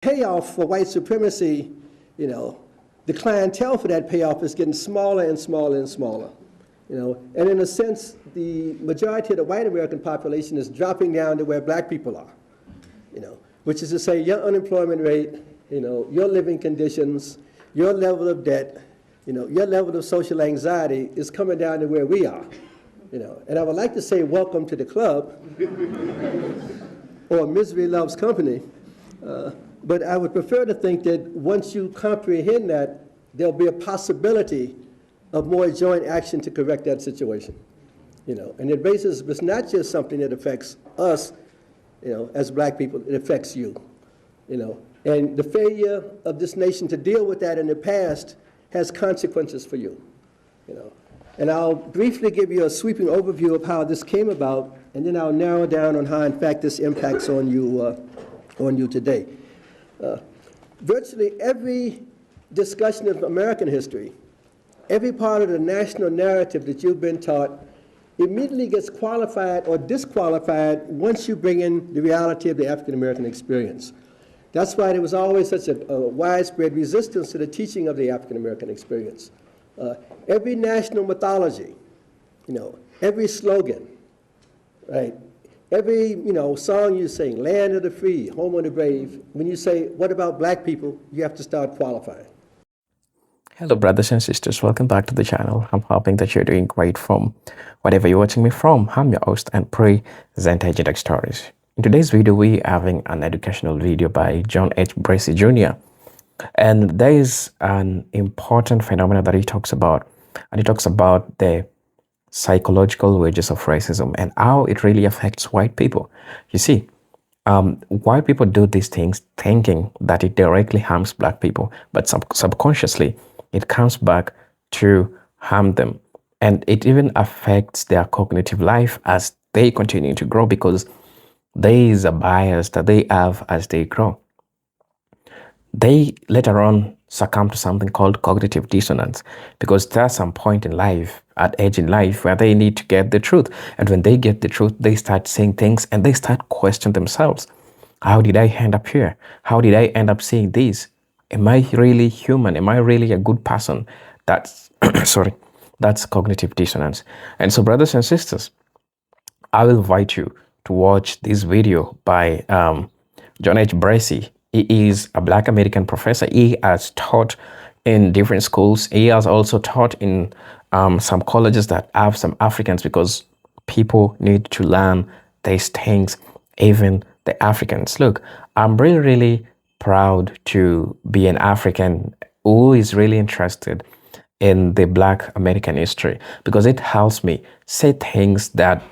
Payoff for white supremacy, the clientele for that payoff is getting smaller and smaller and smaller. And in a sense, the majority of the white American population is dropping down to where black people are, which is to say your unemployment rate, your living conditions, your level of debt, your level of social anxiety is coming down to where we are. And I would like to say welcome to the club, or misery loves company. But I would prefer to think that once you comprehend that, there'll be a possibility of more joint action to correct that situation. And it raises, it's not just something that affects us, as black people, it affects you. And the failure of this nation to deal with that in the past has consequences for you. And I'll briefly give you a sweeping overview of how this came about, and then I'll narrow down on how, in fact, this impacts on you today. Virtually every discussion of American history, every part of the national narrative that you've been taught immediately gets qualified or disqualified once you bring in the reality of the African American experience. That's why there was always such a widespread resistance to the teaching of the African American experience. Every national mythology, every slogan, right? Every, song you sing, land of the free, home of the brave, when you say, what about black people, you have to start qualifying. Hello, brothers and sisters. Welcome back to the channel. I'm hoping that you're doing great from whatever you're watching me from. I'm your host and presenter, Agent Stories. In today's video, we're having an educational video by John H. Bracey Jr. And there is an important phenomenon that he talks about. And he talks about the psychological wages of racism and how it really affects white people. You see, white people do these things thinking that it directly harms black people, but subconsciously it comes back to harm them. And it even affects their cognitive life as they continue to grow, because there is a bias that they have as they grow. They later on succumb to something called cognitive dissonance, because there's some point in life, at age in life, where they need to get the truth. And when they get the truth, they start saying things and they start questioning themselves. How did I end up here? How did I end up seeing this? Am I really human? Am I really a good person? That's, sorry, that's cognitive dissonance. And so, brothers and sisters, I will invite you to watch this video by John H. Bracey. He is a black American professor. He has taught in different schools. He has also taught in some colleges that have some Africans, because people need to learn these things, even the Africans. Look, I'm really, really proud to be an African who is really interested in the black American history, because it helps me say things that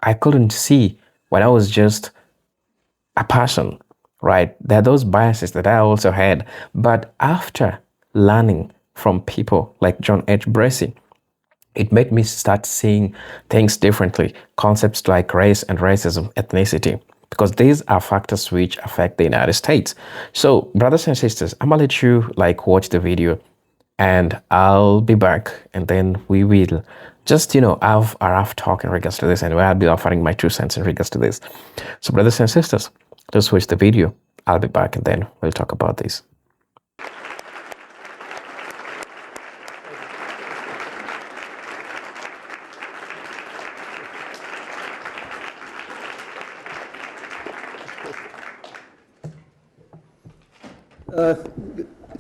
I couldn't see when I was just a person. Right, there are those biases that I also had, but after learning from people like John H. Bracey, it made me start seeing things differently, concepts like race and racism, ethnicity, because these are factors which affect the United States. So, brothers and sisters, I'm gonna let you watch the video, and I'll be back, and then we will just, have a rough talk in regards to this, and I'll be offering my 2 cents in regards to this. So, brothers and sisters, just watch the video. I'll be back, and then we'll talk about this.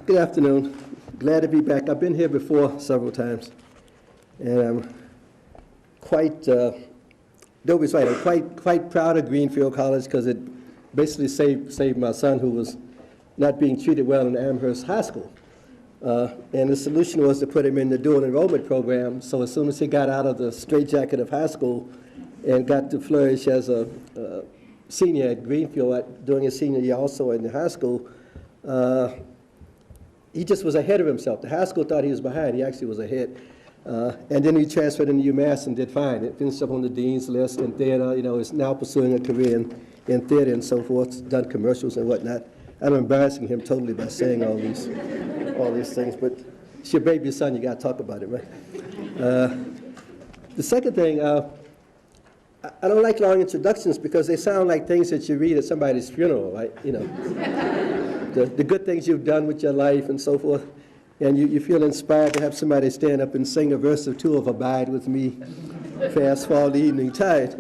Good afternoon. Glad to be back. I've been here before several times, and I'm quite, Dobie's right, I'm quite proud of Greenfield College, because it basically saved my son, who was not being treated well in Amherst High School. And the solution was to put him in the dual enrollment program, so as soon as he got out of the straitjacket of high school and got to flourish as a senior at Greenfield, doing his senior year also in the high school, he just was ahead of himself. The high school thought he was behind. He actually was ahead. And then he transferred into UMass and did fine. It finished up on the dean's list in theater. Is now pursuing a career in theater and so forth, done commercials and whatnot. I'm embarrassing him totally by saying all these things, but it's your baby son, you got to talk about it, right? The second thing, I don't like long introductions because they sound like things that you read at somebody's funeral, right? the good things you've done with your life and so forth. And you feel inspired to have somebody stand up and sing a verse or two of Abide With Me, Fast Fall the Evening Tide,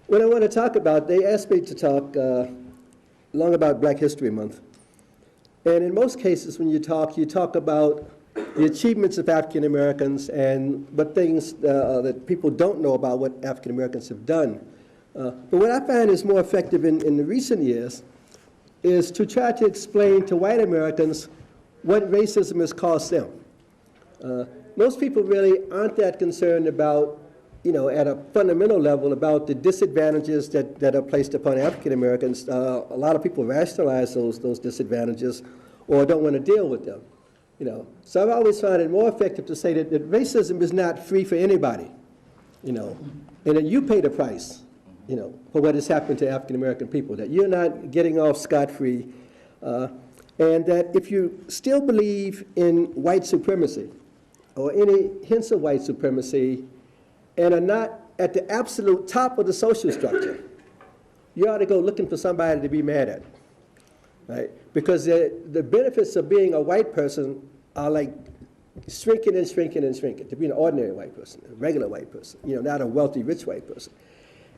What I want to talk about, they asked me to talk long about Black History Month. And in most cases when you talk about the achievements of African Americans but things that people don't know about what African Americans have done. But what I find is more effective in the recent years is to try to explain to white Americans what racism has cost them. Most people really aren't that concerned about, at a fundamental level, about the disadvantages that are placed upon African Americans. A lot of people rationalize those disadvantages or don't want to deal with them. So I've always found it more effective to say that racism is not free for anybody, and that you pay the price, for what has happened to African American people, that you're not getting off scot-free. And that if you still believe in white supremacy or any hints of white supremacy and are not at the absolute top of the social structure, you ought to go looking for somebody to be mad at, right? Because the benefits of being a white person are like shrinking and shrinking and shrinking to be an ordinary white person, a regular white person, not a wealthy, rich white person.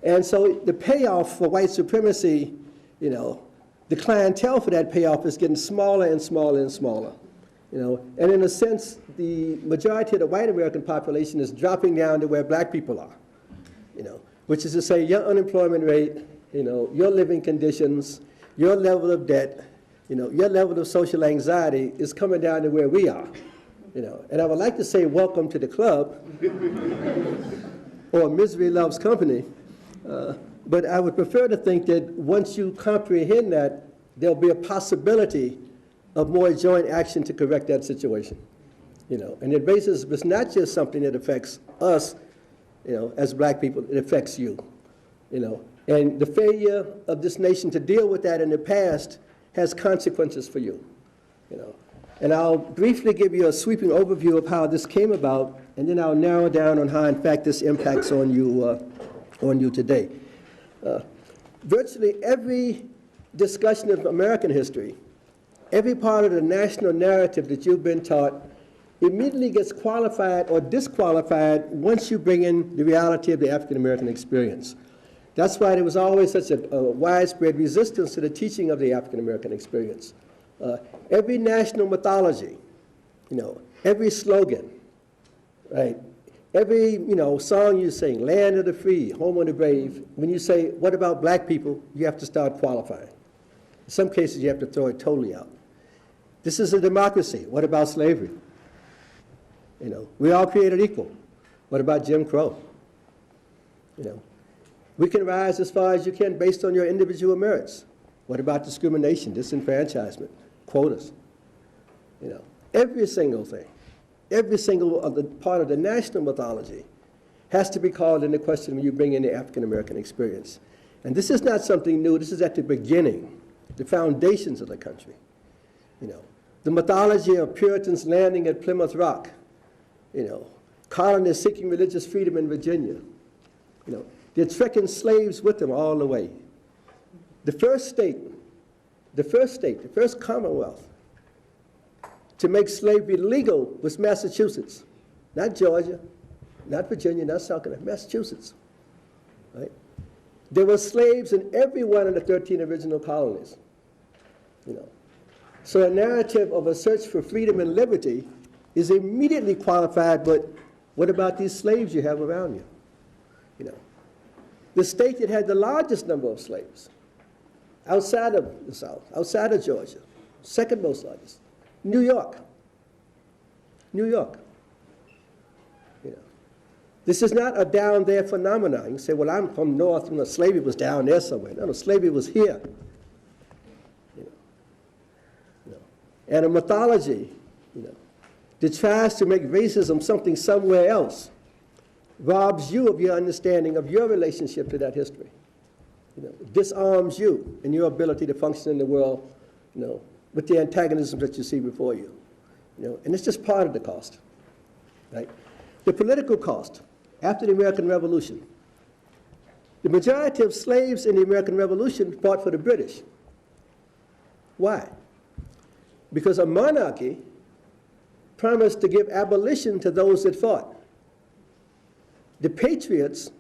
And so the payoff for white supremacy, the clientele for that payoff is getting smaller and smaller and smaller, And in a sense, the majority of the white American population is dropping down to where black people are, which is to say your unemployment rate, your living conditions, your level of debt, your level of social anxiety is coming down to where we are, And I would like to say welcome to the club, or misery loves company. But I would prefer to think that once you comprehend that, there'll be a possibility of more joint action to correct that situation. And that racism is not just something that affects us, as black people, it affects you. And the failure of this nation to deal with that in the past has consequences for you. And I'll briefly give you a sweeping overview of how this came about, and then I'll narrow down on how, in fact, this impacts on you today. Virtually every discussion of American history, every part of the national narrative that you've been taught immediately gets qualified or disqualified once you bring in the reality of the African American experience. That's why there was always such a widespread resistance to the teaching of the African American experience. Every national mythology, every slogan, right? Every, song you sing, land of the free, home of the brave, when you say, what about black people, you have to start qualifying. In some cases, you have to throw it totally out. This is a democracy. What about slavery? We all created equal. What about Jim Crow? We can rise as far as you can based on your individual merits. What about discrimination, disenfranchisement, quotas? Every single thing. Every single part of the national mythology has to be called into question when you bring in the African American experience. And this is not something new. This is at the beginning, the foundations of the country. The mythology of Puritans landing at Plymouth Rock, colonists seeking religious freedom in Virginia. They're trekking slaves with them all the way. The first commonwealth to make slavery legal was Massachusetts, not Georgia, not Virginia, not South Carolina, Massachusetts, right? There were slaves in every one of the 13 original colonies, So a narrative of a search for freedom and liberty is immediately qualified, but what about these slaves you have around you? The state that had the largest number of slaves outside of the South, outside of Georgia, second most largest, New York. This is not a down there phenomenon. You can say, well, I'm from north, slavery was down there somewhere. No, slavery was here. And a mythology, that tries to make racism something somewhere else robs you of your understanding of your relationship to that history. Disarms you in your ability to function in the world, with the antagonisms that you see before you. And it's just part of the cost, right? The political cost after the American Revolution. The majority of slaves in the American Revolution fought for the British. Why? Because a monarchy promised to give abolition to those that fought. The patriots,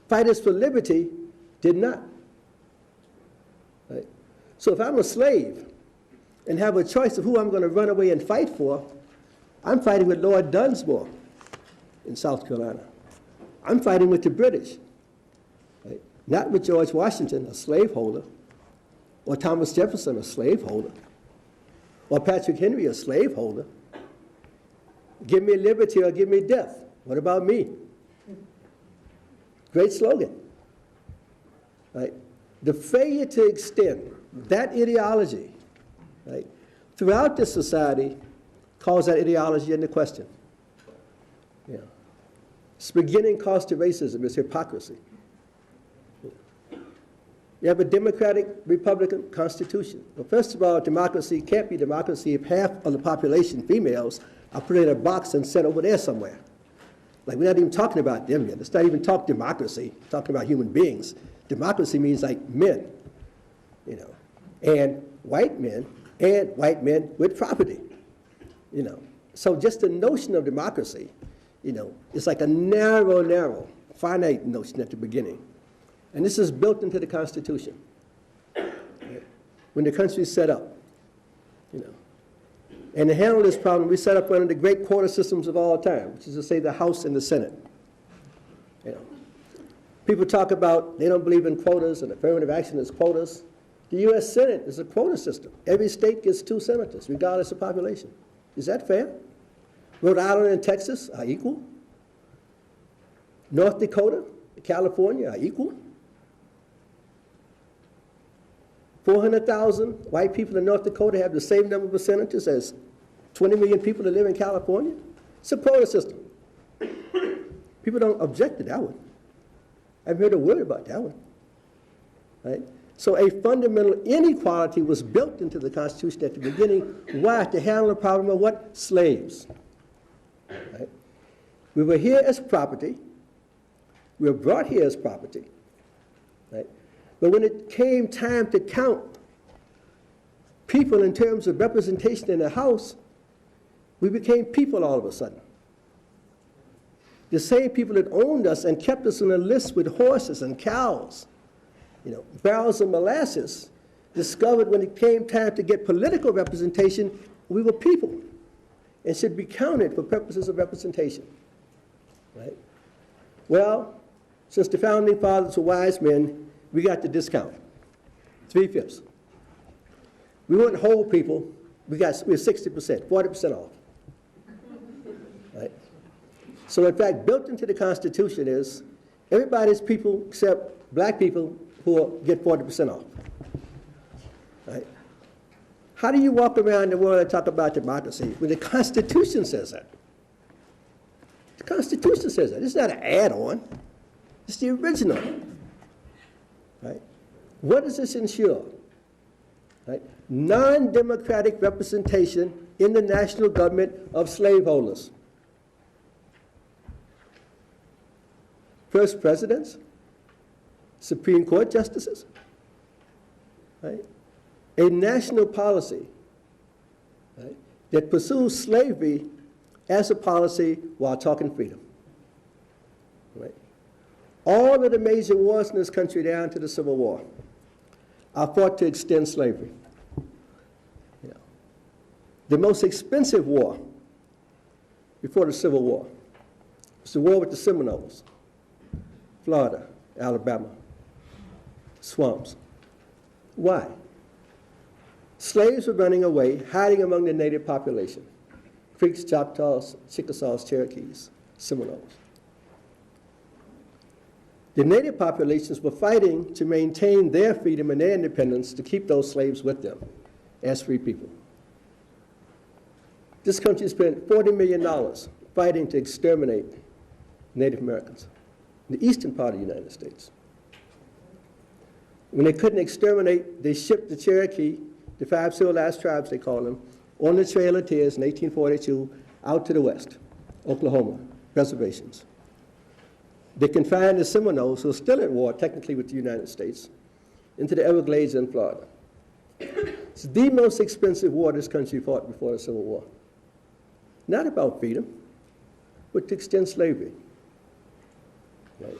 fighters for liberty, did not. Right? So if I'm a slave and have a choice of who I'm going to run away and fight for, I'm fighting with Lord Dunsmore in South Carolina. I'm fighting with the British, right? Not with George Washington, a slaveholder, or Thomas Jefferson, a slaveholder, or Patrick Henry, a slaveholder. Give me liberty or give me death. What about me? Great slogan, right? The failure to extend that ideology, right, throughout this society calls that ideology into question. Its beginning cost to racism is hypocrisy. You have a democratic Republican constitution. Well, first of all, democracy can't be democracy if half of the population, females, are put in a box and sent over there somewhere. Like, we're not even talking about them yet. Let's not even talk democracy, talking about human beings. Democracy means like men, and white men with property, So just the notion of democracy, it's like a narrow, finite notion at the beginning. And this is built into the Constitution, right? When the country is set up, And to handle this problem, we set up one of the great quota systems of all time, which is to say the House and the Senate. People talk about they don't believe in quotas and affirmative action is quotas. The U.S. Senate is a quota system. Every state gets 2 senators, regardless of population. Is that fair? Rhode Island and Texas are equal. North Dakota, California are equal. 400,000 white people in North Dakota have the same number of senators as 20 million people that live in California. It's a quota system. People don't object to that one. I've heard a word about that one. Right? So a fundamental inequality was built into the Constitution at the beginning. Why? To handle the problem of what? Slaves. Right? We were here as property. We were brought here as property. Right? But when it came time to count people in terms of representation in the House, we became people all of a sudden. The same people that owned us and kept us on a list with horses and cows, barrels of molasses, discovered when it came time to get political representation, we were people and should be counted for purposes of representation. Right? Well, since the founding fathers were wise men, we got the discount, 3/5. We weren't whole people. We were 60%, 40% off. Right? So in fact, built into the Constitution is everybody's people except black people who get 40% off. Right? How do you walk around the world and talk about democracy when the Constitution says that? The Constitution says that. It's not an add-on. It's the original. Right? What does this ensure? Right? Non-democratic representation in the national government of slaveholders. First presidents, Supreme Court justices, right? A national policy, right, that pursues slavery as a policy while talking freedom. Right? All of the major wars in this country down to the Civil War are fought to extend slavery. The most expensive war before the Civil War was the war with the Seminoles, Florida, Alabama, swamps. Why? Slaves were running away, hiding among the native population, Creeks, Choctaws, Chickasaws, Cherokees, Seminoles. The native populations were fighting to maintain their freedom and their independence to keep those slaves with them as free people. This country spent $40 million fighting to exterminate Native Americans in the eastern part of the United States. When they couldn't exterminate, they shipped the Cherokee, the 5 civilized tribes they call them, on the Trail of Tears in 1842 out to the west, Oklahoma, reservations. They confined the Seminoles, who are still at war technically with the United States, into the Everglades in Florida. It's the most expensive war this country fought before the Civil War. Not about freedom, but to extend slavery. Right?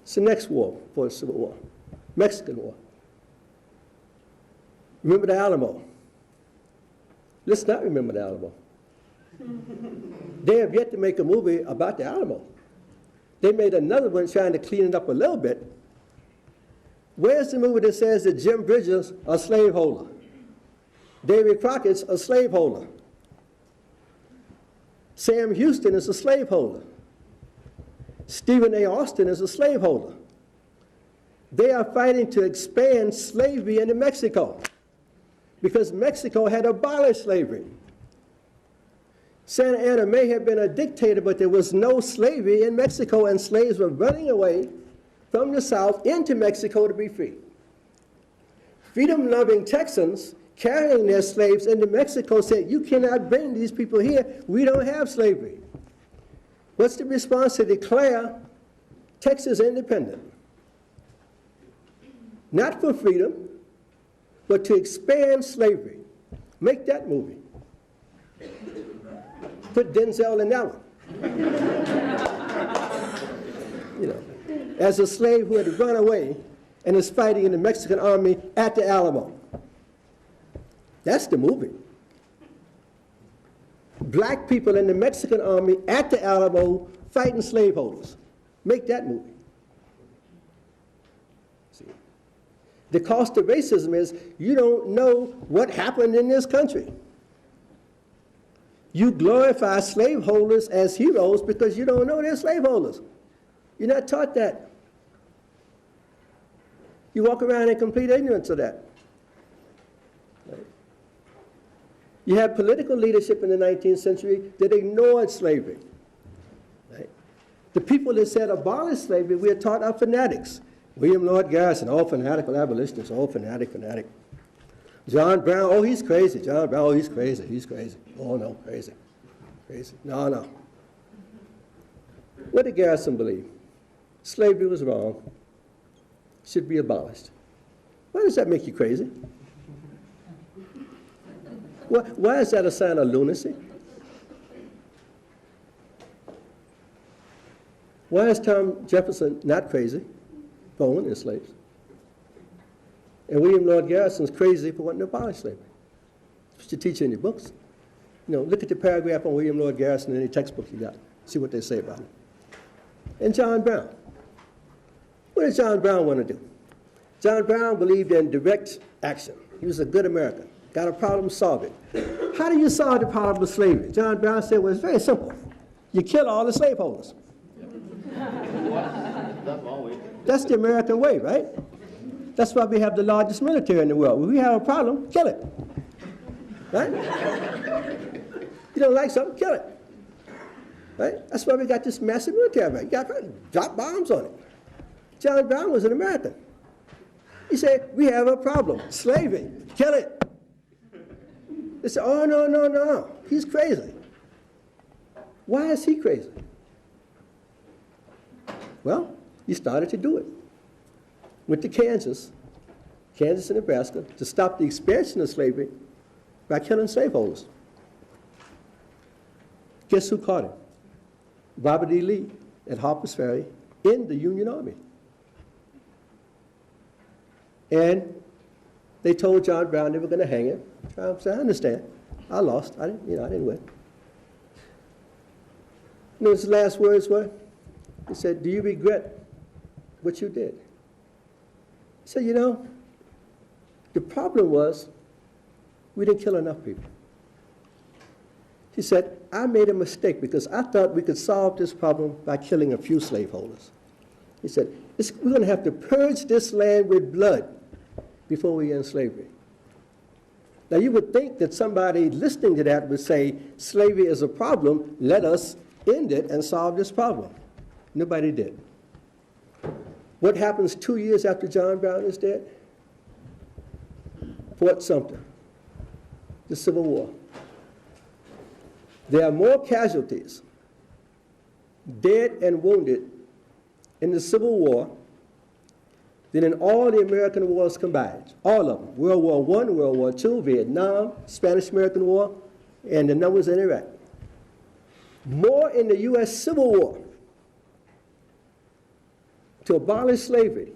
It's the next war before the Civil War, Mexican War. Remember the Alamo. Let's not remember the Alamo. They have yet to make a movie about the Alamo. They made another one trying to clean it up a little bit. Where's the movie that says that Jim Bridges a slaveholder? David Crockett's a slaveholder. Sam Houston is a slaveholder. Stephen A. Austin is a slaveholder. They are fighting to expand slavery into Mexico because Mexico had abolished slavery. Santa Anna may have been a dictator, but there was no slavery in Mexico, and slaves were running away from the South into Mexico to be free. Freedom-loving Texans carrying their slaves into Mexico said, you cannot bring these people here. We don't have slavery. What's the response to declare Texas independent? Not for freedom, but to expand slavery. Make that movie. Put Denzel in that one. You know, as a slave who had run away and is fighting in the Mexican army at the Alamo. That's the movie. Black people in the Mexican army at the Alamo fighting slaveholders. Make that movie. See? The cost of racism is you don't know what happened in this country. You glorify slaveholders as heroes because you don't know they're slaveholders. You're not taught that. You walk around in complete ignorance of that. Right? You have political leadership in the 19th century that ignored slavery. Right? The people that said abolish slavery, we are taught are fanatics. William Lloyd Garrison, all fanatical abolitionists, all fanatic. John Brown, oh, he's crazy. John Brown, oh, he's crazy. Oh, no, crazy. No. What did Garrison believe? Slavery was wrong, should be abolished. Why does that make you crazy? Why is that a sign of lunacy? Why is Tom Jefferson not crazy for owning his slaves? And William Lloyd Garrison's crazy for wanting to abolish slavery. That's what you teach in your books. You know, look at the paragraph on William Lloyd Garrison in any textbook you got. See what they say about him. And John Brown. What did John Brown want to do? John Brown believed in direct action. He was a good American. Got a problem, solve it. How do you solve the problem of slavery? John Brown said, well, it's very simple. You kill all the slaveholders. That's the American way, right? That's why we have the largest military in the world. When we have a problem, kill it. Right? You don't like something, kill it. Right? That's why we got this massive military. Right? You got to drop bombs on it. John Brown was an American. He said, we have a problem, slavery, kill it. They said, oh, no, he's crazy. Why is he crazy? Well, he started to do it. Went to Kansas and Nebraska, to stop the expansion of slavery by killing slaveholders. Guess who caught him? Robert E. Lee at Harper's Ferry in the Union Army. And they told John Brown they were going to hang him. John said, I understand. I lost. I didn't win. You know what his last words were? He said, do you regret what you did? He said, you know, the problem was we didn't kill enough people. He said, I made a mistake because I thought we could solve this problem by killing a few slaveholders. He said, we're going to have to purge this land with blood before we end slavery. Now, you would think that somebody listening to that would say, slavery is a problem, let us end it and solve this problem. Nobody did. What happens 2 years after John Brown is dead? Fort Sumter, the Civil War. There are more casualties, dead and wounded, in the Civil War than in all the American wars combined. All of them. World War I, World War II, Vietnam, Spanish-American War, and the numbers in Iraq. More in the U.S. Civil War to abolish slavery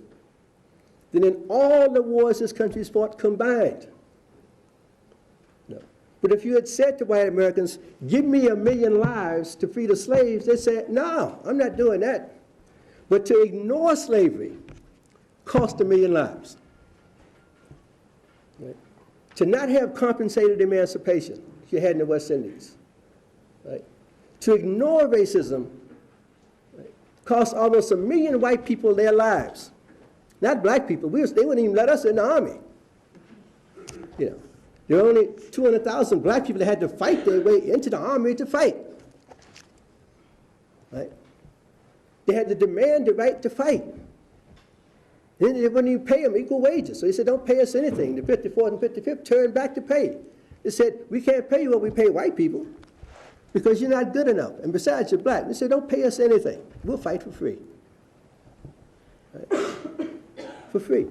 than in all the wars this country's fought combined. No. But if you had said to white Americans, give me 1 million lives to free the slaves, they said, no, I'm not doing that. But to ignore slavery cost 1 million lives. Right? To not have compensated emancipation, you had in the West Indies. Right? To ignore racism, right, cost almost 1 million white people their lives. Not black people. They wouldn't even let us in the army. You know, there were only 200,000 black people that had to fight their way into the army to fight. Right? They had to demand the right to fight. And they wouldn't even pay them equal wages. So they said, don't pay us anything. The 54th and 55th turned back to pay. They said, we can't pay you what we pay white people because you're not good enough. And besides, you're black. They said, don't pay us anything. We'll fight for free. Right? For free.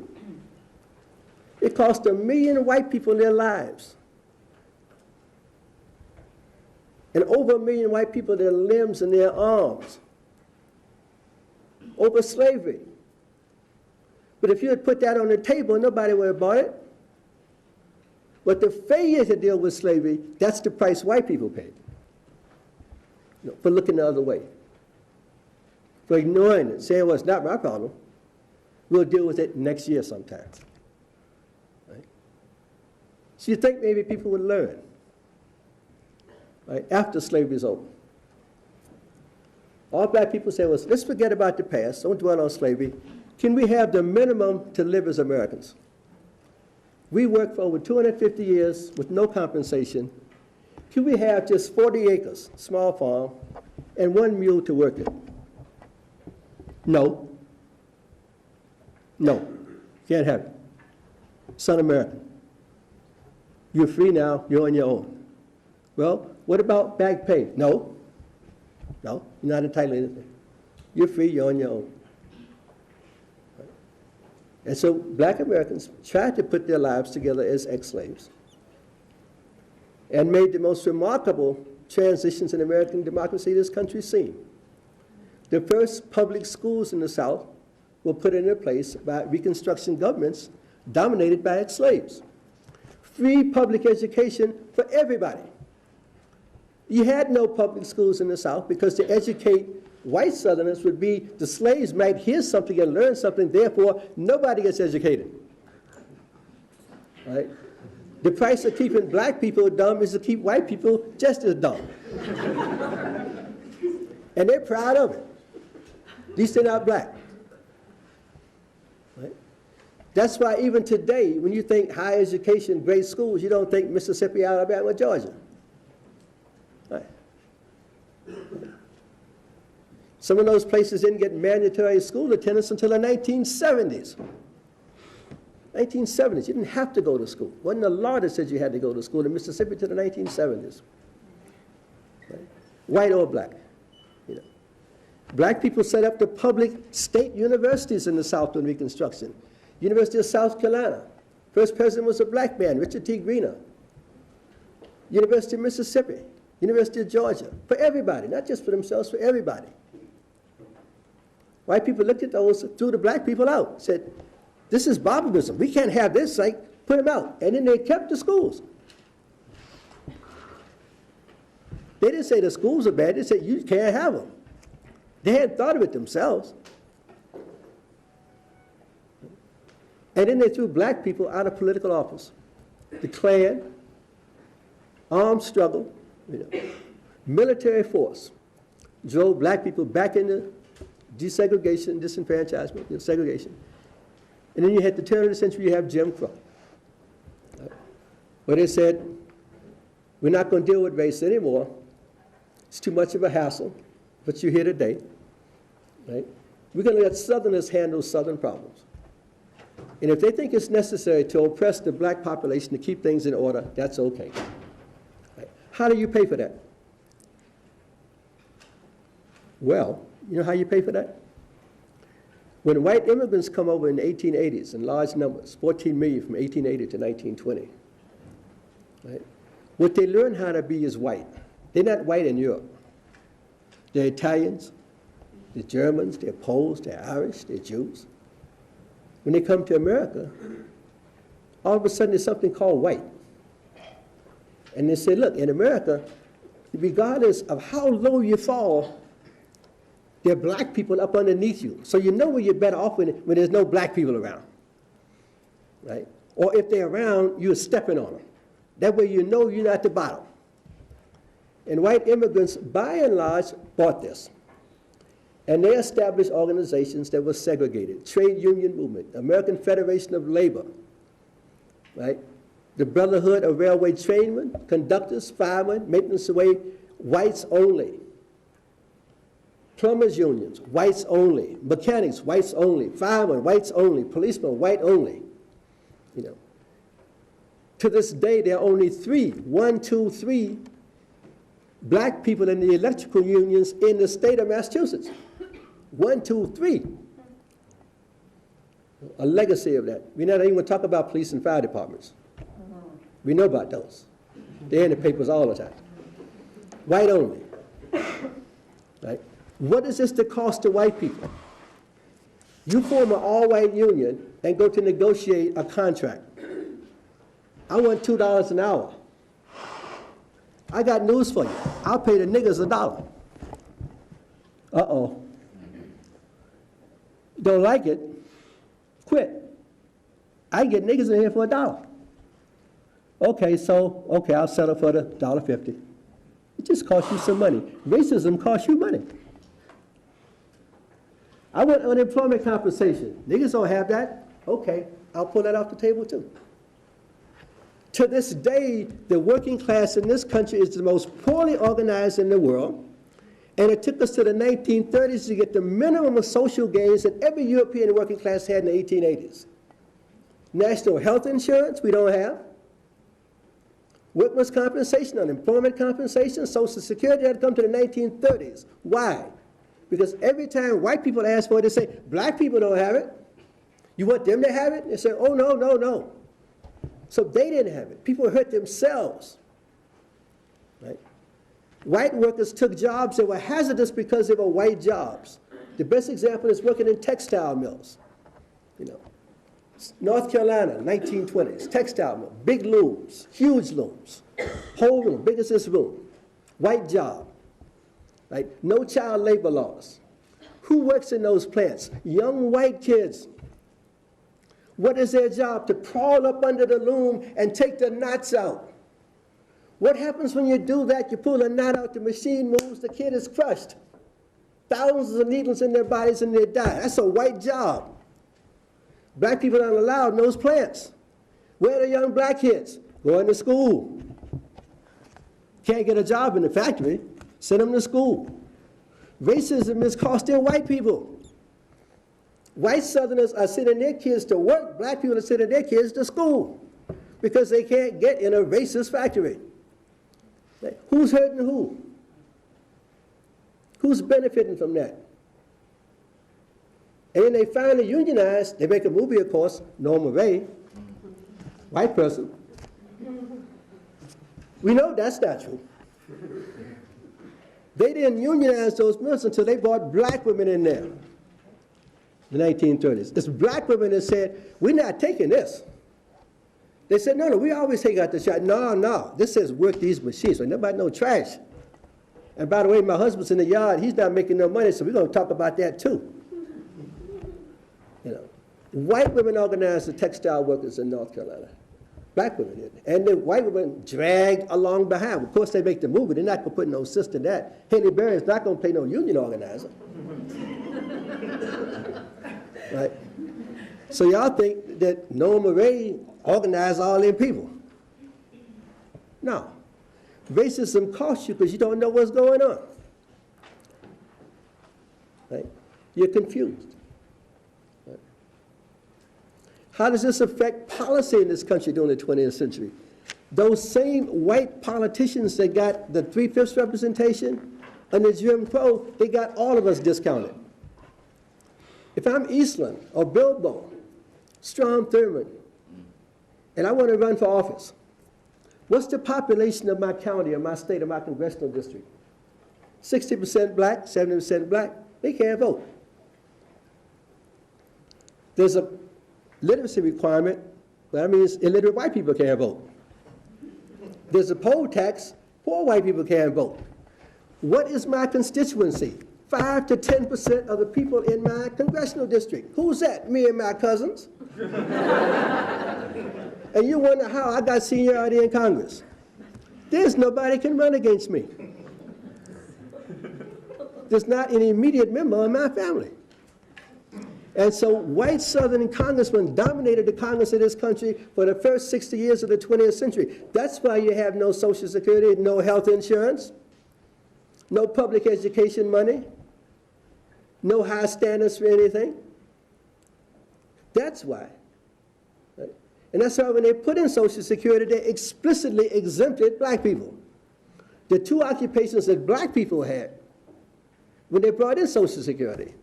It cost 1 million white people their lives. And over 1 million white people their limbs and their arms. Over slavery. But if you had put that on the table, nobody would have bought it. But the failure to deal with slavery, that's the price white people paid. You know, for looking the other way. For ignoring it, saying, well, it's not my problem. We'll deal with it next year sometime. Right? So you think maybe people would learn, right, after slavery is over. All black people say, well, let's forget about the past. Don't dwell on slavery. Can we have the minimum to live as Americans? We worked for over 250 years with no compensation. Can we have just 40 acres, small farm, and 1 mule to work it? No. No. Can't have it. Son American. You're free now. You're on your own. Well, what about back pay? No. No. You're not entitled to anything. You're free. You're on your own. And so black Americans tried to put their lives together as ex-slaves and made the most remarkable transitions in American democracy this country's seen. The first public schools in the South were put into place by Reconstruction governments dominated by ex-slaves. Free public education for everybody. You had no public schools in the South because to educate white Southerners would be the slaves might hear something and learn something, therefore nobody gets educated. Right? The price of keeping black people dumb is to keep white people just as dumb. And they're proud of it. At least they're not black. Right? That's why even today, when you think higher education, great schools, you don't think Mississippi, Alabama, Georgia. Right? Some of those places didn't get mandatory school attendance until the 1970s. 1970s, you didn't have to go to school. It wasn't a law that said you had to go to school in Mississippi to the 1970s. Right? White or black. You know. Black people set up the public state universities in the South during Reconstruction. University of South Carolina. First president was a black man, Richard T. Greener. University of Mississippi. University of Georgia. For everybody, not just for themselves, for everybody. White people looked at those, threw the black people out, said, this is barbarism. We can't have this, like, put them out. And then they kept the schools. They didn't say the schools are bad, they said you can't have them. They hadn't thought of it themselves. And then they threw black people out of political office. The Klan, armed struggle, you know, military force drove black people back into desegregation, disenfranchisement, you know, segregation. And then you had the turn of the century, you have Jim Crow. Right? Where they said, we're not going to deal with race anymore. It's too much of a hassle, but you're here today. Right? We're going to let Southerners handle Southern problems. And if they think it's necessary to oppress the black population to keep things in order, that's okay. Right? How do you pay for that? Well, you know how you pay for that? When white immigrants come over in the 1880s in large numbers, 14 million from 1880 to 1920, right? What they learn how to be is white. They're not white in Europe. They're Italians, they're Germans, they're Poles, they're Irish, they're Jews. When they come to America, all of a sudden there's something called white. And they say, look, in America, regardless of how low you fall, there are black people up underneath you. So you know where you're better off when there's no black people around, right? Or if they're around, you're stepping on them. That way you know you're not at the bottom. And white immigrants, by and large, bought this. And they established organizations that were segregated. Trade Union Movement, American Federation of Labor, right? The Brotherhood of Railway Trainmen, Conductors, Firemen, Maintenance Away, whites only. Plumbers unions, whites only. Mechanics, whites only. Firemen, whites only. Policemen, white only. You know. To this day, there are only three black people in the electrical unions in the state of Massachusetts. 1, 2, 3. A legacy of that. We're not even going to talk about police and fire departments. We know about those. They're in the papers all the time. White only. Right? What is this to cost to white people? You form an all-white union and go to negotiate a contract. I want $2 an hour. I got news for you. I'll pay the niggas $1. Uh-oh. Don't like it? Quit. I can get niggas in here for $1. Okay, I'll settle for the $1.50. It just costs you some money. Racism costs you money. I want unemployment compensation. Niggas don't have that. Okay, I'll pull that off the table too. To this day, the working class in this country is the most poorly organized in the world, and it took us to the 1930s to get the minimum of social gains that every European working class had in the 1880s. National health insurance, we don't have. Workmen's compensation, unemployment compensation, Social Security had to come to the 1930s. Why? Because every time white people ask for it, they say, black people don't have it. You want them to have it? They say, oh, no, no, no. So they didn't have it. People hurt themselves. Right? White workers took jobs that were hazardous because they were white jobs. The best example is working in textile mills. You know, North Carolina, 1920s, textile mill, big looms, huge looms, whole room, big as this room, white job, right? No child labor laws. Who works in those plants? Young white kids. What is their job? To crawl up under the loom and take the knots out. What happens when you do that? You pull a knot out, the machine moves, the kid is crushed. Thousands of needles in their bodies and they die. That's a white job. Black people aren't allowed in those plants. Where are the young black kids? Going to school. Can't get a job in the factory, send them to school. Racism is costing white people. White Southerners are sending their kids to work, black people are sending their kids to school because they can't get in a racist factory. Who's hurting who? Who's benefiting from that? And then they finally unionize, they make a movie, of course, Norma Ray, white person. We know that's not true. They didn't unionize those mills until they brought black women in there in the 1930s. It's black women that said, we're not taking this. They said, no, we always take out the shot. No, this says work these machines, so nobody no trash. And by the way, my husband's in the yard, he's not making no money, so we're going to talk about that too. You know, white women organized the textile workers in North Carolina. Black women did. And the white women dragged along behind. Of course, they make the movie. They're not going to put no sister in that. Haley Berry is not going to play no union organizer. Right? So y'all think that Norma Ray organized all them people. No. Racism costs you because you don't know what's going on. Right? You're confused. Right? How does this affect policy in this country during the 20th century? Those same white politicians that got the 3/5 representation under Jim Crow, they got all of us discounted. If I'm Eastland or Bilbo, Strom Thurmond, and I want to run for office, what's the population of my county or my state or my congressional district? 60% black, 70% black, they can't vote. There's a literacy requirement, that means illiterate white people can't vote. There's a poll tax, poor white people can't vote. What is my constituency? 5 to 10% of the people in my congressional district. Who's that? Me and my cousins. And you wonder how I got seniority in Congress. There's nobody can run against me. There's not an immediate member of my family. And so white Southern congressmen dominated the Congress of this country for the first 60 years of the 20th century. That's why you have no Social Security, no health insurance, no public education money, no high standards for anything. That's why. Right? And that's why when they put in Social Security, they explicitly exempted black people. The two occupations that black people had when they brought in Social Security,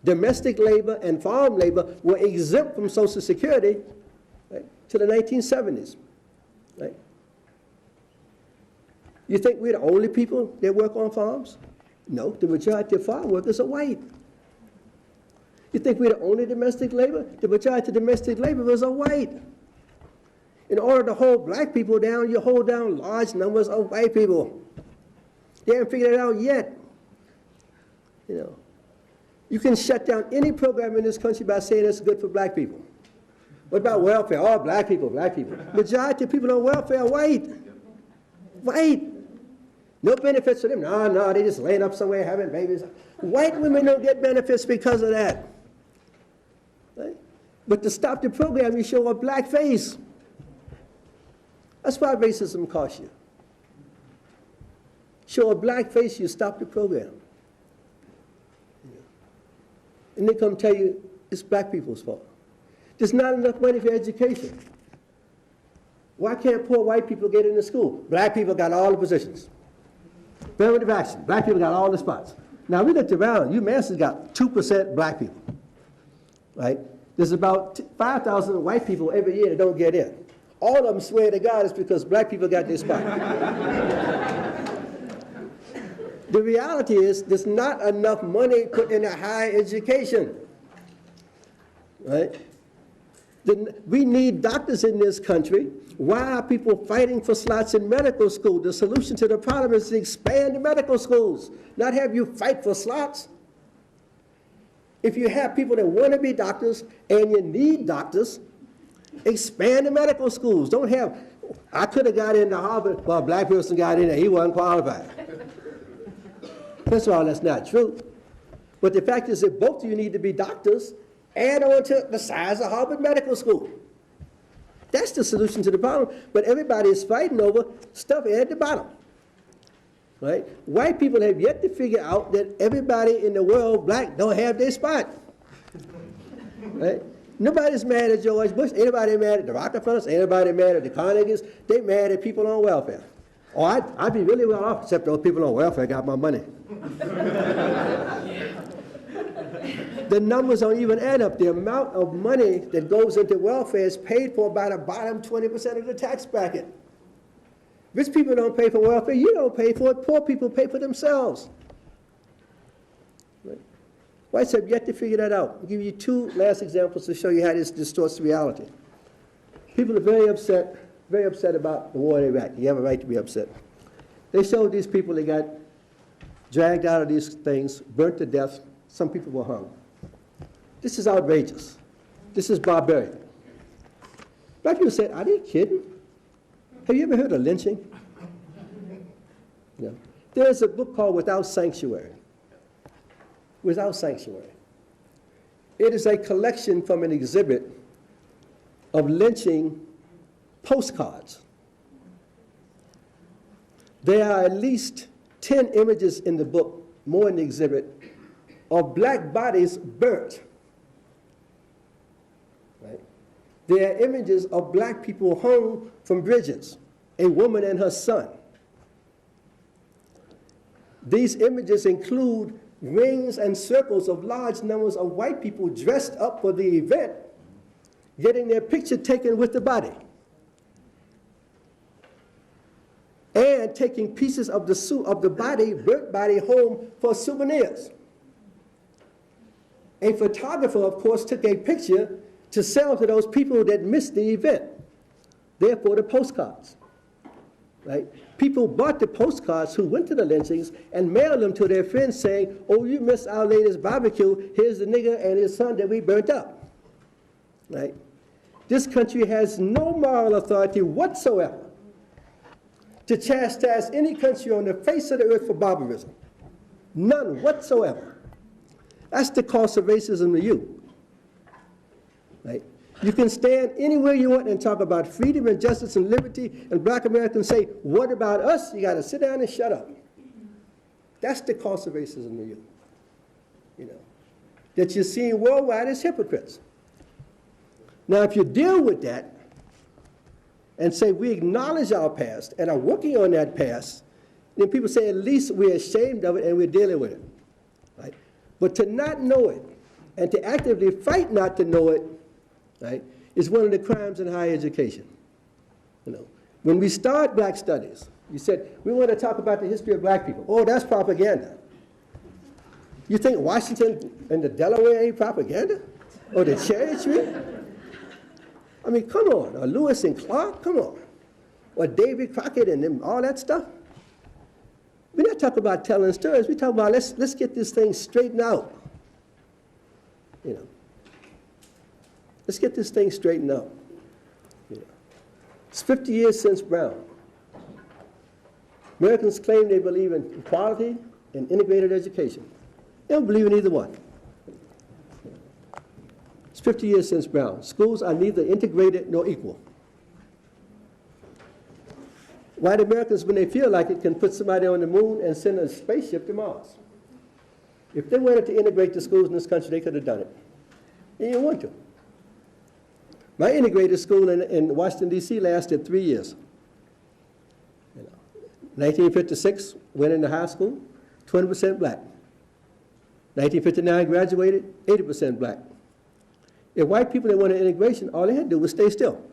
domestic labor and farm labor, were exempt from Social Security, right, to the 1970s. Right? You think we're the only people that work on farms? No, the majority of farm workers are white. You think we're the only domestic labor? The majority of domestic laborers are white. In order to hold black people down, you hold down large numbers of white people. They haven't figured it out yet. You know, you can shut down any program in this country by saying it's good for black people. What about welfare? Oh, black people, black people. Majority of people on welfare are white. White. No benefits for them. No, they just laying up somewhere having babies. White women don't get benefits because of that. Right? But to stop the program, you show a black face. That's why racism costs you. Show a black face, you stop the program. And they come tell you it's black people's fault. There's not enough money for education. Why can't poor white people get into school? Black people got all the positions. Affirmative action, black people got all the spots. Now we looked around, UMass has got 2% black people, right? There's about 5,000 white people every year that don't get in. All of them swear to God it's because black people got their spot. The reality is there's not enough money put into higher education, right? We need doctors in this country. Why are people fighting for slots in medical school? The solution to the problem is to expand the medical schools, not have you fight for slots. If you have people that want to be doctors and you need doctors, expand the medical schools. Don't have, I could have got into Harvard, well, a black person got in there, he wasn't qualified. First of all, that's not true. But the fact is that both of you need to be doctors, add on to the size of Harvard Medical School. That's the solution to the problem. But everybody is fighting over stuff at the bottom. Right? White people have yet to figure out that everybody in the world, black, don't have their spot. Right? Nobody's mad at George Bush. Anybody mad at the Rockefellers? Anybody mad at the Carnegies? They mad at people on welfare. Oh, I'd be really well off, except those people on welfare got my money. The numbers don't even add up. The amount of money that goes into welfare is paid for by the bottom 20% of the tax bracket. Rich people don't pay for welfare. You don't pay for it. Poor people pay for themselves. Right? Whites have yet to figure that out. I'll give you two last examples to show you how this distorts reality. People are very upset about the war in Iraq. You have a right to be upset. They showed these people they got dragged out of these things, burnt to death. Some people were hung. This is outrageous. This is barbaric. Black people said, are they kidding? Have you ever heard of lynching? Yeah. There's a book called Without Sanctuary. Without Sanctuary. It is a collection from an exhibit of lynching postcards. There are at least 10 images in the book, more in the exhibit, of black bodies burnt. Right? There are images of black people hung from bridges, a woman and her son. These images include rings and circles of large numbers of white people dressed up for the event, getting their picture taken with the body, and taking pieces of the body, burnt body, home for souvenirs. A photographer, of course, took a picture to sell to those people that missed the event. Therefore, the postcards, right? People bought the postcards who went to the lynchings and mailed them to their friends saying, oh, you missed our latest barbecue. Here's the nigger and his son that we burnt up, right? This country has no moral authority whatsoever to chastise any country on the face of the earth for barbarism. None whatsoever. That's the cost of racism to you, right? You can stand anywhere you want and talk about freedom and justice and liberty, and black Americans say, what about us? You got to sit down and shut up. That's the cost of racism to you, that you're seeing worldwide as hypocrites. Now, if you deal with that and say we acknowledge our past and are working on that past, then people say at least we're ashamed of it and we're dealing with it, right? But to not know it and to actively fight not to know it, right, is one of the crimes in higher education. When we start black studies, you said, we want to talk about the history of black people. Oh, that's propaganda. You think Washington and the Delaware ain't propaganda? Or the cherry tree? I mean, come on. Or Lewis and Clark, come on. Or David Crockett and them, all that stuff. We're not talking about telling stories. We're talking about let's get this thing straightened out. Let's get this thing straightened out. It's 50 years since Brown. Americans claim they believe in equality and integrated education. They don't believe in either one. It's 50 years since Brown. Schools are neither integrated nor equal. White Americans, when they feel like it, can put somebody on the moon and send a spaceship to Mars. If they wanted to integrate the schools in this country, they could have done it. They didn't want to. My integrated school in Washington, D.C. lasted 3 years. 1956, went into high school, 20% black. 1959, graduated, 80% black. If white people that wanted integration, all they had to do was stay still.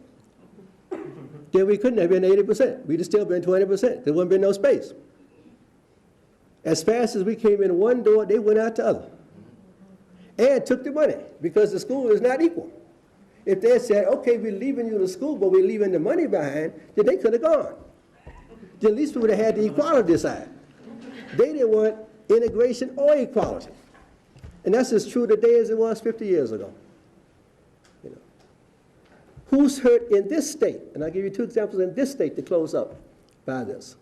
Then we couldn't have been 80%. We'd have still been 20%. There wouldn't been no space. As fast as we came in one door, they went out the other. And took the money, because the school is not equal. If they said, okay, we're leaving you the school, but we're leaving the money behind, then they could have gone. Then at least we would have had the equality side. They didn't want integration or equality. And that's as true today as it was 50 years ago. Who's hurt in this state? And I'll give you two examples in this state to close up by this.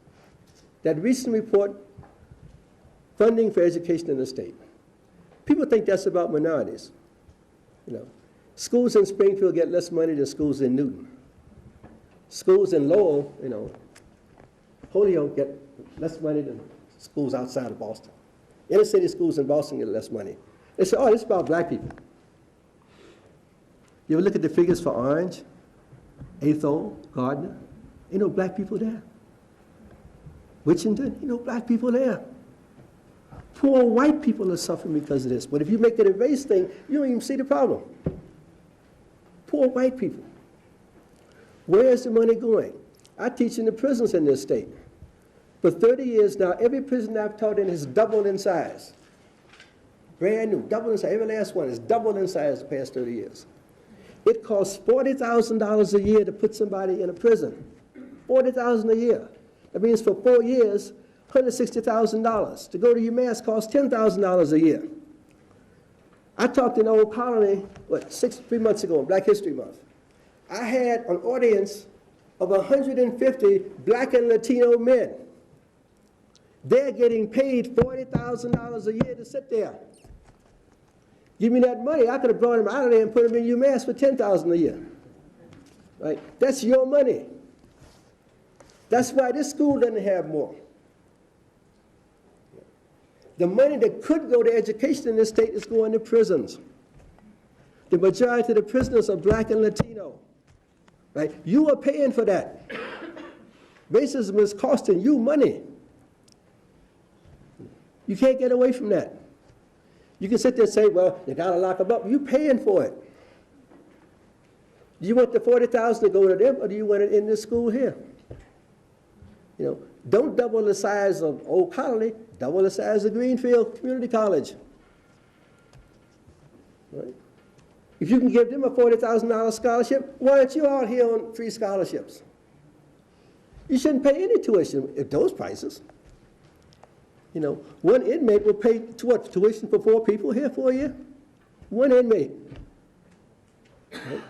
That recent report, funding for education in the state. People think that's about minorities. Schools in Springfield get less money than schools in Newton. Schools in Lowell, Holyoke get less money than schools outside of Boston. Inner city schools in Boston get less money. They say, oh, this is about black people. You ever look at the figures for Orange, Athol, Gardner? Ain't no black people there. Wichita, ain't no black people there. Poor white people are suffering because of this. But if you make it a race thing, you don't even see the problem. Poor white people. Where is the money going? I teach in the prisons in this state. For 30 years now, every prison I've taught in has doubled in size. Brand new, doubled in size. Every last one is doubled in size the past 30 years. It costs $40,000 a year to put somebody in a prison. $40,000 a year. That means for 4 years, $160,000. To go to UMass costs $10,000 a year. I talked in Old Colony, 3 months ago, in Black History Month. I had an audience of 150 black and Latino men. They're getting paid $40,000 a year to sit there. Give me that money. I could have brought them out of there and put them in UMass for $10,000 a year. Right? That's your money. That's why this school doesn't have more. The money that could go to education in this state is going to prisons. The majority of the prisoners are black and Latino. Right? You are paying for that. Racism is costing you money. You can't get away from that. You can sit there and say, well, you got to lock them up. You're paying for it. Do you want the $40,000 to go to them, or do you want it in this school here? You know, don't double the size of Old Colony, double the size of Greenfield Community College. Right? If you can give them a $40,000 scholarship, why aren't you out here on free scholarships? You shouldn't pay any tuition at those prices. You know, one inmate will pay tuition for 4 people here for a year? One inmate. Right?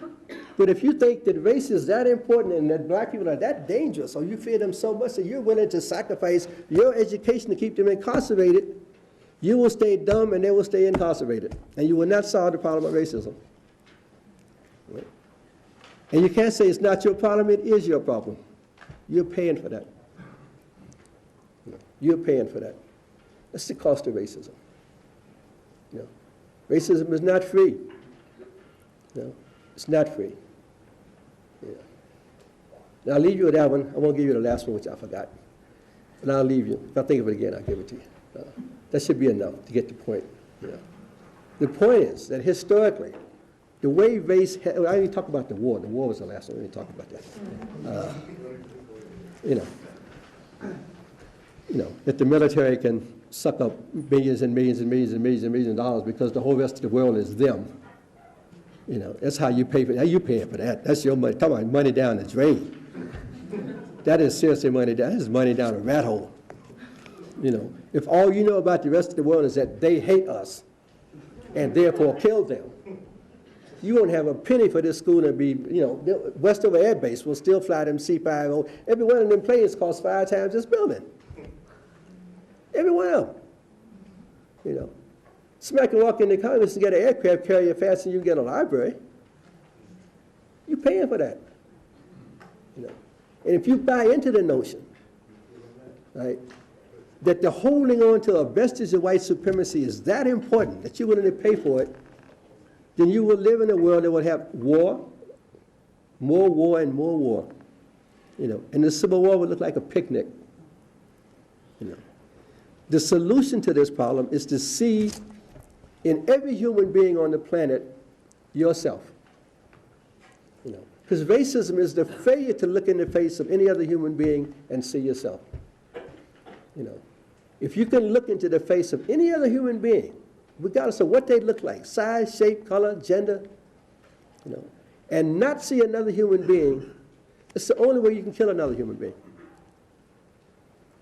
But if you think that race is that important and that black people are that dangerous, or you fear them so much that you're willing to sacrifice your education to keep them incarcerated, you will stay dumb and they will stay incarcerated. And you will not solve the problem of racism. Right? And you can't say it's not your problem, it is your problem. You're paying for that. You're paying for that. That's the cost of racism. You know, racism is not free. No, it's not free. Yeah. Now I'll leave you with that one. I won't give you the last one, which I forgot. And I'll leave you. If I think of it again, I'll give it to you. That should be enough to get the point. You know. The point is that historically, the way race, I didn't even talk about the war. The war was the last one. We didn't talk about that. You know, that the military can suck up millions and millions and millions and millions and millions of dollars because the whole rest of the world is them. You know, that's how you pay for that. How you paying for that? That's your money. Come on, money down the drain. That is seriously money down. That is money down a rat hole. You know, if all you know about the rest of the world is that they hate us and therefore kill them, you won't have a penny for this school to be, you know, Westover Air Base will still fly them C-5O. Every one of them planes costs 5 times this building. Every one of them. You know. Somebody can walk into Congress and get an aircraft carrier faster than you get a library. You're paying for that. You know. And if you buy into the notion, right, that the holding on to a vestige of white supremacy is that important that you're willing to pay for it, then you will live in a world that will have war, more war, and more war. You know, and the Civil War would look like a picnic. You know. The solution to this problem is to see in every human being on the planet yourself. You know, because racism is the failure to look in the face of any other human being and see yourself. You know, if you can look into the face of any other human being, regardless of what they look like, size, shape, color, gender, you know, and not see another human being, it's the only way you can kill another human being.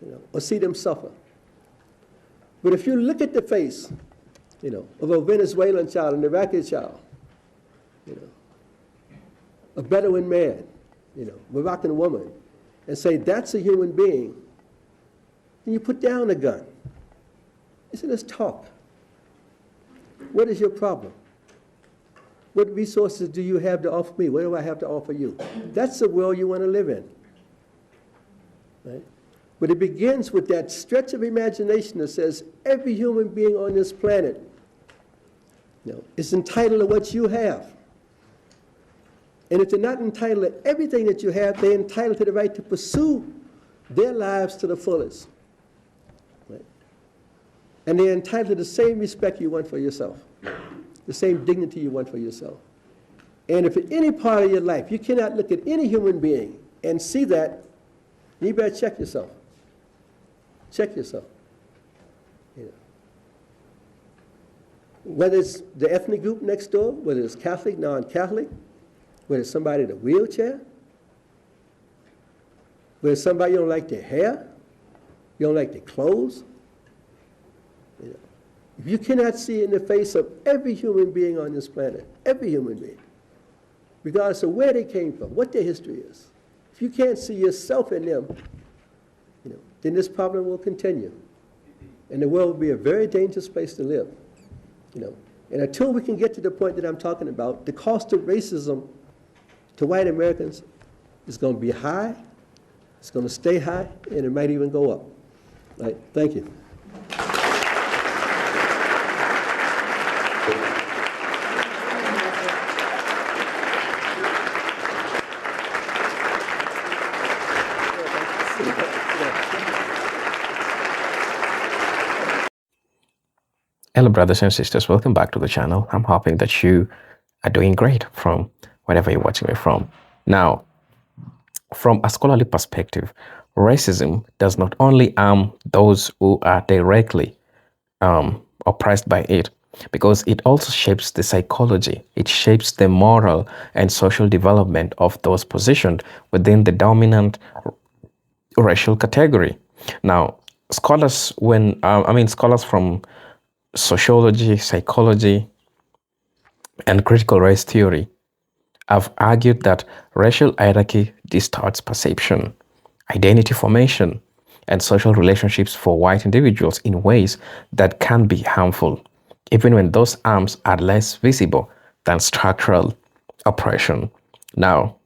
You know, or see them suffer. But if you look at the face, you know, of a Venezuelan child, an Iraqi child, you know, a Bedouin man, you know, Moroccan woman, and say that's a human being, then you put down the gun. You say, let's talk. What is your problem? What resources do you have to offer me? What do I have to offer you? That's the world you want to live in. Right? But it begins with that stretch of imagination that says every human being on this planet, you know, is entitled to what you have. And if they're not entitled to everything that you have, they're entitled to the right to pursue their lives to the fullest. Right? And they're entitled to the same respect you want for yourself, the same dignity you want for yourself. And if in any part of your life you cannot look at any human being and see that, you better check yourself. Check yourself. You know. Whether it's the ethnic group next door, whether it's Catholic, non-Catholic, whether it's somebody in a wheelchair, whether it's somebody you don't like their hair, you don't like their clothes. You know. If you cannot see in the face of every human being on this planet, every human being, regardless of where they came from, what their history is, if you can't see yourself in them, you know, then this problem will continue. And the world will be a very dangerous place to live. You know. And until we can get to the point that I'm talking about, the cost of racism to white Americans is going to be high, it's going to stay high, and it might even go up. Right? Thank you. Hello, brothers and sisters. Welcome back to the channel. I'm hoping that you are doing great from wherever you're watching me from. Now, from a scholarly perspective, racism does not only harm those who are directly oppressed by it, because it also shapes the psychology, it shapes the moral and social development of those positioned within the dominant racial category. Now, scholars, scholars from sociology, psychology, and critical race theory have argued that racial hierarchy distorts perception, identity formation, and social relationships for white individuals in ways that can be harmful, even when those harms are less visible than structural oppression. Now,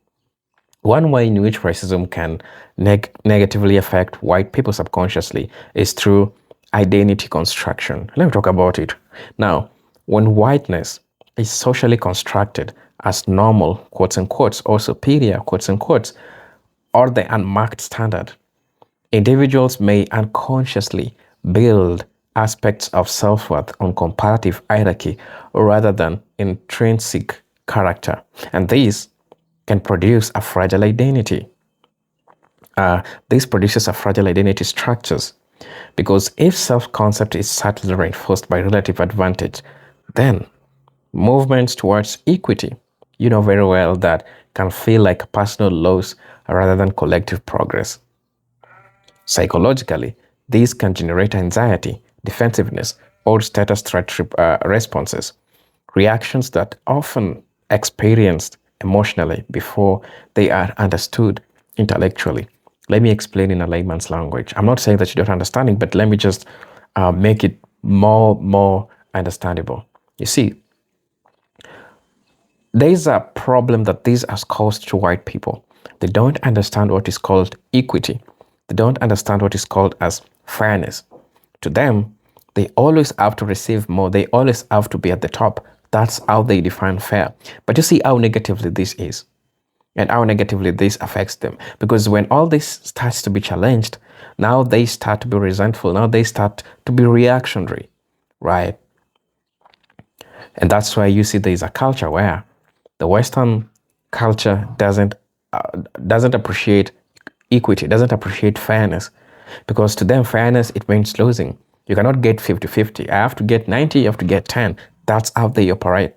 one way in which racism can negatively affect white people subconsciously is through identity construction. Let me talk about it. Now, when whiteness is socially constructed as normal, quotes and quotes, or superior, quotes and quotes, or the unmarked standard, individuals may unconsciously build aspects of self-worth on comparative hierarchy rather than intrinsic character. And these can produce a fragile identity. This produces a fragile identity structures, because if self-concept is subtly reinforced by relative advantage, then movements towards equity, you know very well, that can feel like personal loss rather than collective progress. Psychologically, these can generate anxiety, defensiveness, or status threat responses, reactions that often experienced emotionally before they are understood intellectually. Let me explain in a layman's language. I'm not saying that you don't understand it, but let me just make it more understandable. You see, there is a problem that this has caused to white people. They don't understand what is called equity. They don't understand what is called as fairness. To them, they always have to receive more. They always have to be at the top. That's how they define fair. But you see how negatively this is, and how negatively this affects them. Because when all this starts to be challenged, now they start to be resentful. Now they start to be reactionary, right? And that's why you see there is a culture where the Western culture doesn't appreciate equity, doesn't appreciate fairness, because to them fairness, it means losing. You cannot get 50-50. I have to get 90, you have to get 10. That's how they operate.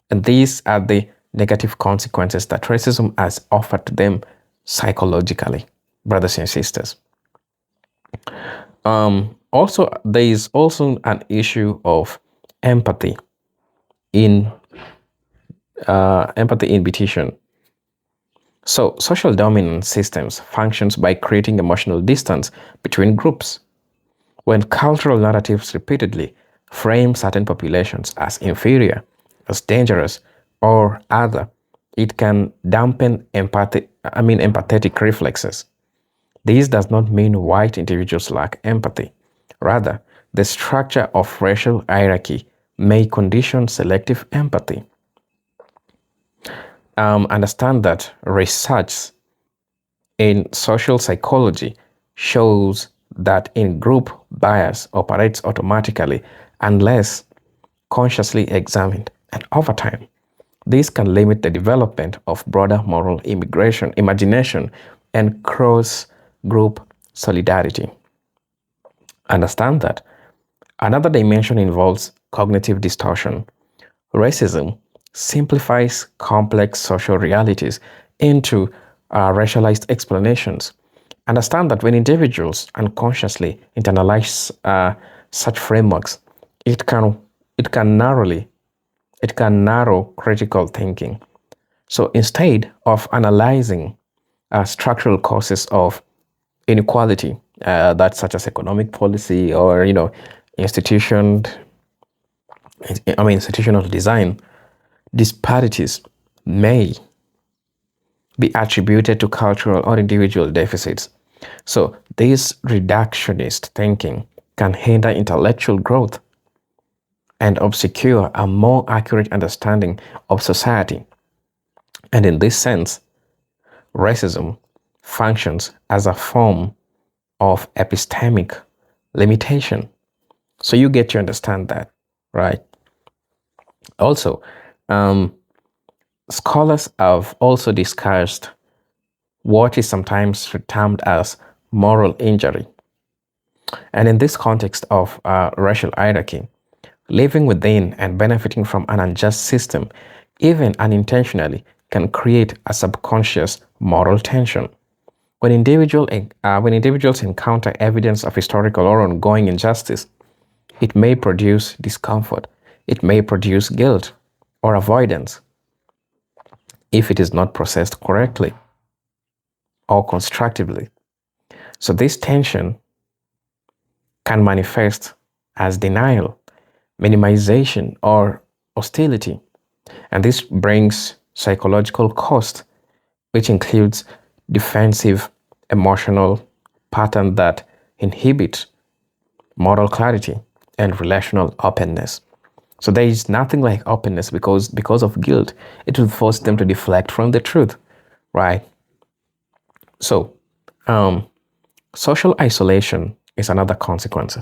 And these are the negative consequences that racism has offered to them psychologically, brothers and sisters. Also, there is also an issue of empathy in invitation. So social dominance systems functions by creating emotional distance between groups. When cultural narratives repeatedly frame certain populations as inferior, as dangerous, or other, it can dampen empathetic reflexes. This does not mean white individuals lack empathy. Rather, the structure of racial hierarchy may condition selective empathy. Understand that research in social psychology shows that in-group bias operates automatically unless consciously examined, and over time, this can limit the development of broader moral imagination, and cross-group solidarity. Understand that another dimension involves cognitive distortion. Racism simplifies complex social realities into racialized explanations. Understand that when individuals unconsciously internalize such frameworks, it can narrow critical thinking. So instead of analyzing structural causes of inequality, that's such as economic policy or institutional design, disparities may be attributed to cultural or individual deficits. So this reductionist thinking can hinder intellectual growth and obscure a more accurate understanding of society. And in this sense, racism functions as a form of epistemic limitation. So you get to understand that. right? Also, scholars have also discussed what is sometimes termed as moral injury. And in this context of racial hierarchy, living within and benefiting from an unjust system, even unintentionally, can create a subconscious moral tension. When individuals encounter evidence of historical or ongoing injustice, it may produce discomfort, it may produce guilt or avoidance if it is not processed correctly or constructively. So this tension can manifest as denial, minimization, or hostility. And this brings psychological cost, which includes defensive emotional patterns that inhibit moral clarity and relational openness. So there is nothing like openness because of guilt. It will force them to deflect from the truth, right? So social isolation is another consequence.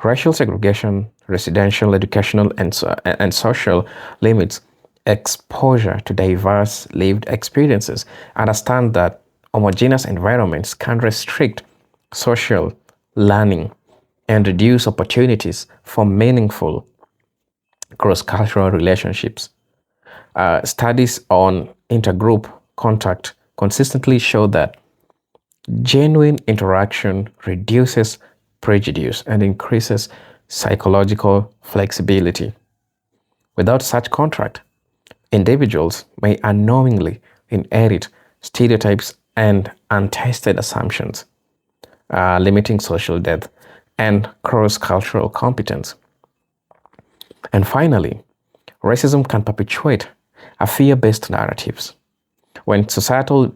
Racial segregation, residential, educational, and social limits exposure to diverse lived experiences. Understand that homogeneous environments can restrict social learning and reduce opportunities for meaningful cross-cultural relationships. Studies on intergroup contact consistently show that genuine interaction reduces prejudice and increases psychological flexibility. Without such contact, individuals may unknowingly inherit stereotypes and untested assumptions, limiting social depth and cross-cultural competence. And finally, racism can perpetuate a fear-based narratives. When societal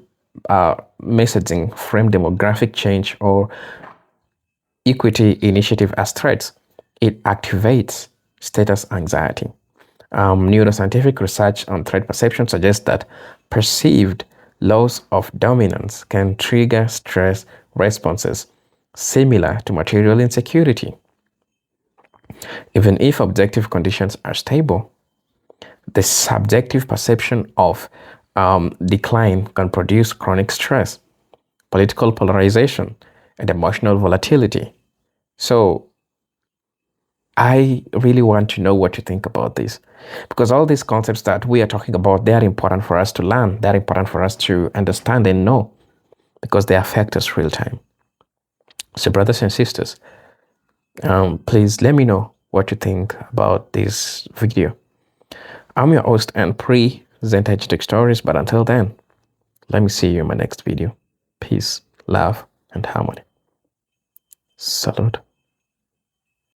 messaging frame demographic change or equity initiative as threats, it activates status anxiety. Neuroscientific research on threat perception suggests that perceived loss of dominance can trigger stress responses similar to material insecurity. Even if objective conditions are stable, the subjective perception of decline can produce chronic stress, political polarization, and emotional volatility. So I really want to know what you think about this, because all these concepts that we are talking about, they are important for us to learn. They're important for us to understand and know, because they affect us real time. So brothers and sisters, please let me know what you think about this video. I'm your host and present Tech Stories, but until then, let me see you in my next video. Peace, love, and harmony. Salute.